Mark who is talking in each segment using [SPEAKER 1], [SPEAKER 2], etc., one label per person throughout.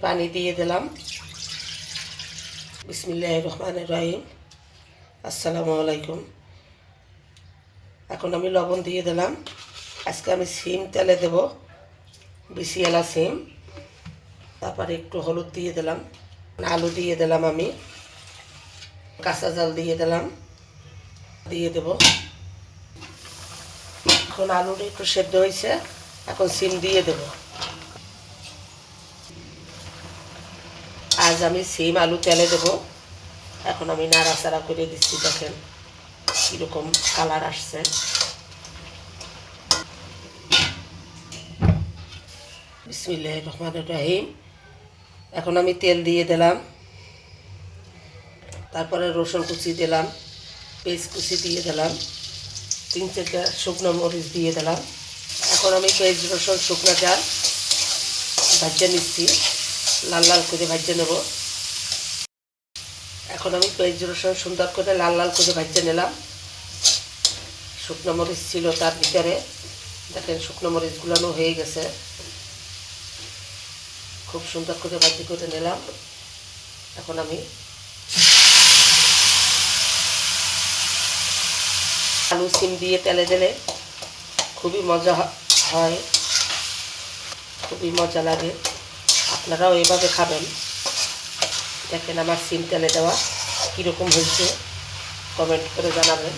[SPEAKER 1] পানি দিয়ে দিলাম। বিসমিল্লাহির রহমানির রহিম। আসসালামু আলাইকুম। এখন আমি লবণ দিয়ে দিলাম। আজকে আমি সিম তেলে দেব, বিসিএলা সিম। তারপরে একটু হলুদ দিয়ে দিলাম, আলু দিয়ে দিলাম, আমি কাঁচা জাল দিয়ে দিলাম, দিয়ে দেব। এখন আলুটা একটু সেদ্ধ হয়েছে, এখন সিম দিয়ে দেব। আজ আমি সিম আলু তেলে দেব। এখন আমি নাড়াচাড়া করে দিচ্ছি, দেখেন কীরকম কালার আসছে। বিসমিল্লাহির রহমানির রহিম। এখন আমি তেল দিয়ে দিলাম, তারপরে রসুন কুচি দিলাম, পেঁয়াজ কুচি দিয়ে দিলাম, 3-4টা শুকনো মরিচ দিয়ে দিলাম। এখন আমি পেঁয়াজ রসুন শুকনো জাল ভাজে নিচ্ছি, লাল লাল করে ভাজে নেব। এখন আমি পেঁয়াজ রসুন সুন্দর করে লাল লাল করে ভাজে নিলাম। শুকনো মরিচ ছিল তার ভিতরে, দেখেন শুকনো মরিচগুলো হয়ে গেছে। খুব সুন্দর করে ভাজি করে নিলাম। এখন আমি আলু সিম দিয়ে তেলে দিলে খুবই মজা হয়, খুবই মজা লাগে। আপনারাও এভাবে খাবেন। দেখেন আমার সিম তেলে দেওয়া কীরকম হয়েছে, কমেন্ট করে জানাবেন।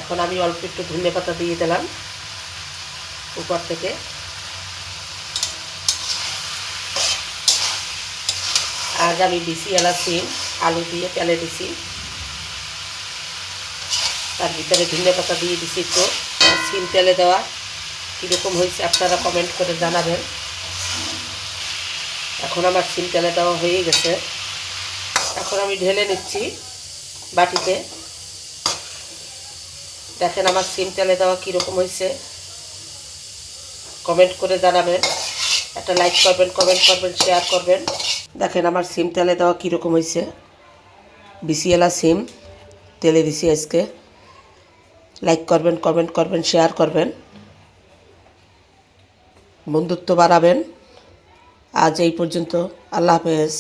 [SPEAKER 1] এখন আমি অল্প একটু ধনে পাতা দিয়ে দিলাম উপর থেকে। আজ আমি বিসিএলা সিম আলু দিয়ে তেলে দিছি, তার ভিতরে ধনে পাতা দিয়ে দিছি একটু। সিম তেলে দেওয়া কীরকম হয়েছে আপনারা কমেন্ট করে জানাবেন। এখন আমার সিম তেলে দেওয়া হয়ে গেছে। এখন আমি ঢেলে নিচ্ছি বাটিতে। দেখেন আমার সিম তেলে দেওয়া কীরকম হয়েছে, কমেন্ট করে জানাবেন। একটা লাইক করবেন, কমেন্ট করবেন, শেয়ার করবেন। দেখেন আমার সিম তেলে দেওয়া কীরকম হয়েছে। বিসিএলা সিম তেলে দিছি আজকে। লাইক করবেন, কমেন্ট করবেন, শেয়ার করবেন, বন্ধুত্ব বাড়াবেন। আজ এই পর্যন্ত। আল্লাহ হাফেজ।